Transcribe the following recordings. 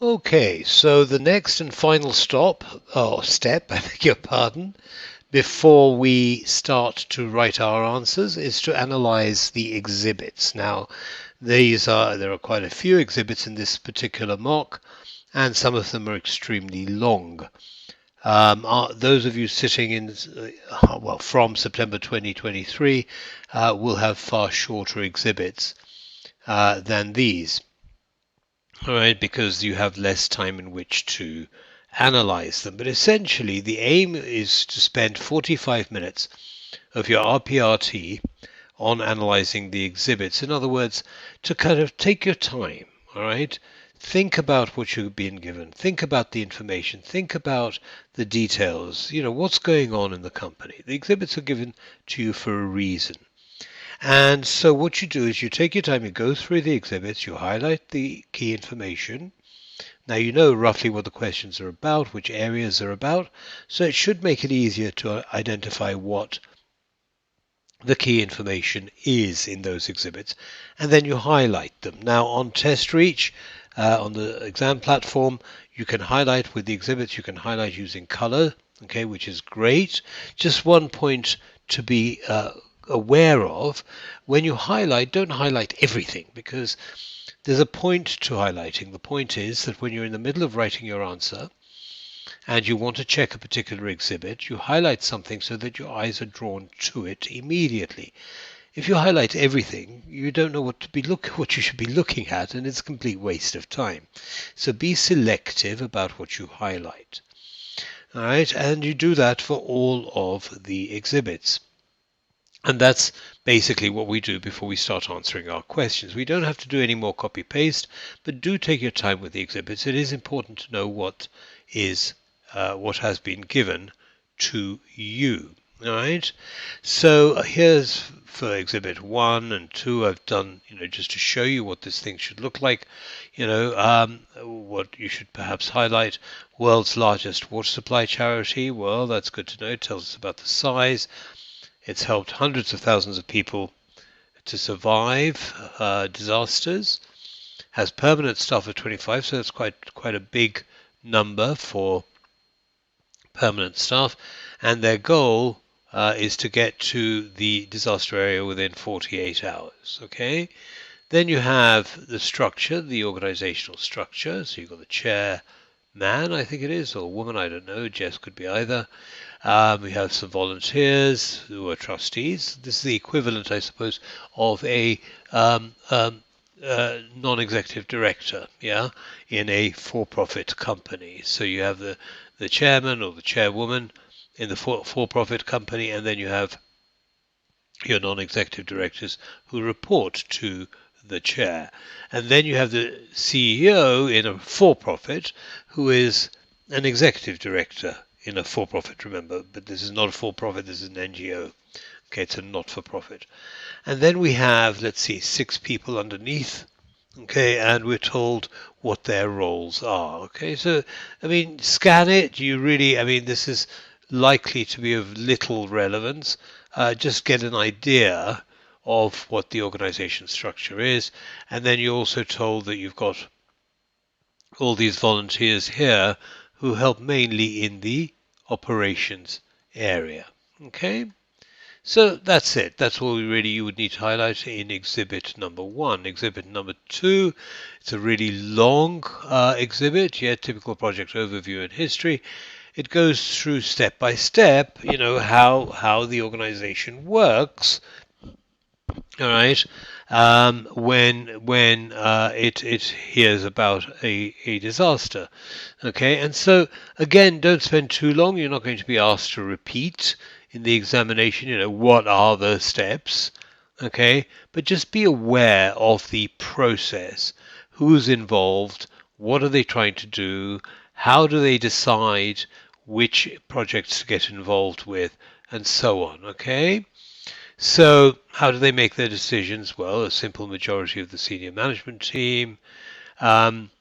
Okay, so the next and final step, I beg your pardon, before we start to write our answers is to analyze the exhibits. Now, there are quite a few exhibits in this particular mock, and some of them are extremely long. Those of you sitting in, from September 2023, will have far shorter exhibits than these. All right, because you have less time in which to analyze them. But essentially, the aim is to spend 45 minutes of your RPRT on analyzing the exhibits. In other words, to kind of take your time, all right? Think about what you've been given. Think about the information. Think about the details. You know, what's going on in the company. The exhibits are given to you for a reason. And so what you do is you take your time, you go through the exhibits, you highlight the key information. Now you know roughly what the questions are about, which areas are about, so it should make it easier to identify what the key information is in those exhibits, and then you highlight them. Now on TestReach, on the exam platform, you can highlight with the exhibits, you can highlight using color, okay, which is great. Just one point to be aware of: when you highlight, don't highlight everything, because there's a point to highlighting. The point is that when you're in the middle of writing your answer and you want to check a particular exhibit, you highlight something so that your eyes are drawn to it immediately. If you highlight everything, you don't know what you should be looking at, and it's a complete waste of time. So be selective about what you highlight. All right, and you do that for all of the exhibits. And that's basically what we do before we start answering our questions. We don't have to do any more copy paste, but do take your time with the exhibits. It is important to know what has been given to you. All right. So here's for exhibit 1 and 2. I've done, just to show you what this thing should look like. What you should perhaps highlight: world's largest water supply charity. Well, that's good to know. It tells us about the size. It's helped hundreds of thousands of people to survive disasters. Has permanent staff of 25, so that's quite a big number for permanent staff. And their goal is to get to the disaster area within 48 hours. Okay. Then you have the structure, the organizational structure. So you've got the chairman, I think it is, or woman, I don't know. Jess could be either. We have some volunteers who are trustees. This is the equivalent, I suppose, of a non-executive director, yeah, in a for-profit company. So you have the chairman or the chairwoman in the for-profit company, and then you have your non-executive directors who report to the chair. And then you have the CEO in a for-profit who is an executive director in a for-profit, remember, but this is not a for-profit, this is an NGO. Okay, it's a not-for-profit. And then we have, let's see, 6 people underneath. Okay, and we're told what their roles are. Okay, so, scan it. This is likely to be of little relevance. Just get an idea of what the organization structure is. And then you're also told that you've got all these volunteers here who help mainly in the operations area. Okay, so that's it. That's all you would need to highlight in exhibit number 1. Exhibit number 2, it's a really long exhibit. Yeah, typical project overview and history. It goes through step by step, how the organization works. All right. When it hears about a disaster. Okay, and so again, don't spend too long. You're not going to be asked to repeat in the examination, what are the steps. Okay, but just be aware of the process. Who's involved? What are they trying to do? How do they decide which projects to get involved with, and so on. Okay. So, how do they make their decisions? Well, a simple majority of the senior management team. Um,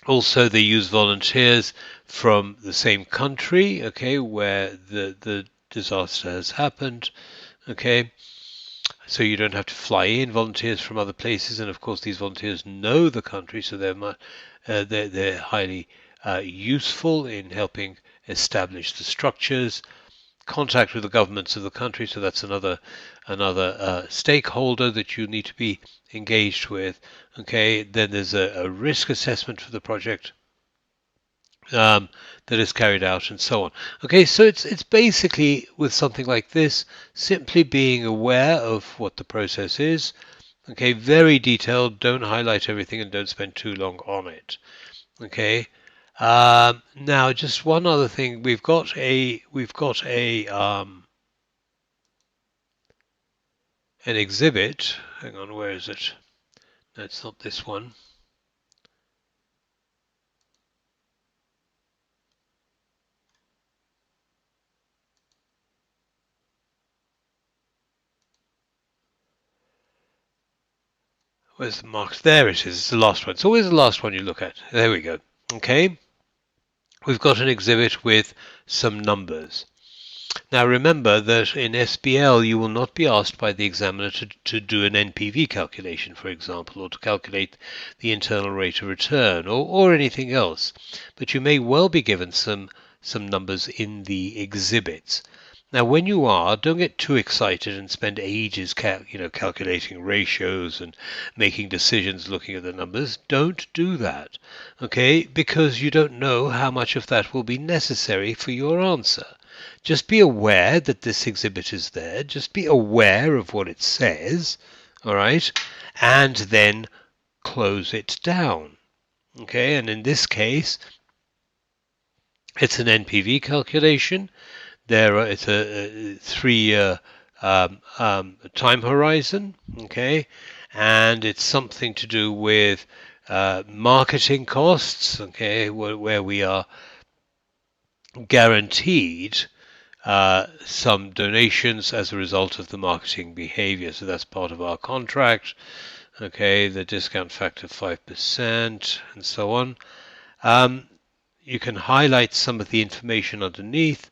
Also, they use volunteers from the same country, okay, where the disaster has happened. Okay. so you don't have to fly in volunteers from other places, and of course these volunteers know the country, so they're highly useful in helping establish the structures, contact with the governments of the country, so that's another stakeholder that you need to be engaged with. Okay, then there's a risk assessment for the project that is carried out, and so on. Okay, so it's basically with something like this, simply being aware of what the process is. Okay, very detailed. Don't highlight everything and don't spend too long on it. Okay. Now, just one other thing. We've got an exhibit. Hang on, where is it? No, it's not this one. Where's the marks? There it is. It's the last one. It's always the last one you look at. There we go. Okay. We've got an exhibit with some numbers. Now remember that in SBL you will not be asked by the examiner to do an NPV calculation, for example, or to calculate the internal rate of return or anything else. But you may well be given some numbers in the exhibits. Now when you are, don't get too excited and spend ages calculating ratios and making decisions looking at the numbers. Don't do that, okay? Because you don't know how much of that will be necessary for your answer. Just be aware that this exhibit is there. Just be aware of what it says, all right? And then close it down, okay? And in this case, it's an NPV calculation. It's a 3-year time horizon, okay? And it's something to do with marketing costs, okay, where we are guaranteed some donations as a result of the marketing behavior. So that's part of our contract. Okay, the discount factor 5% and so on. You can highlight some of the information underneath.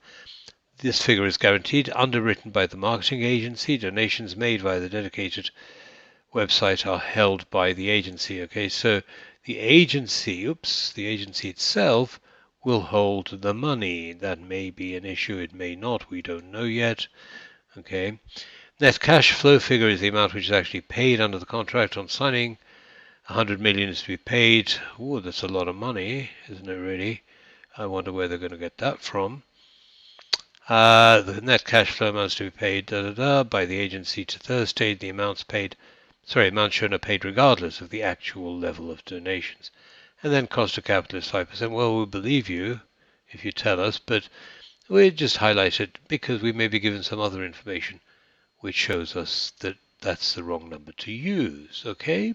This figure is guaranteed, underwritten by the marketing agency. Donations made via the dedicated website are held by the agency. Okay, so the agency itself will hold the money. That may be an issue, it may not, we don't know yet. Okay. Net cash flow figure is the amount which is actually paid under the contract on signing. 100 million is to be paid. Oh, that's a lot of money, isn't it really? I wonder where they're going to get that from. The net cash flow amounts to be paid by the agency to Thursday. The amounts shown are paid regardless of the actual level of donations. And then cost of capital is 5%. Well, we'll believe you if you tell us, but we just highlight it because we may be given some other information which shows us that that's the wrong number to use. Okay?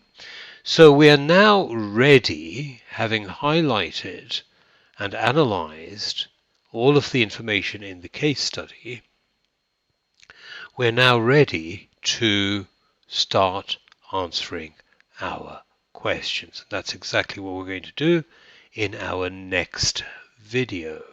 So we are now ready, having highlighted and analyzed all of the information in the case study, we're now ready to start answering our questions. That's exactly what we're going to do in our next video.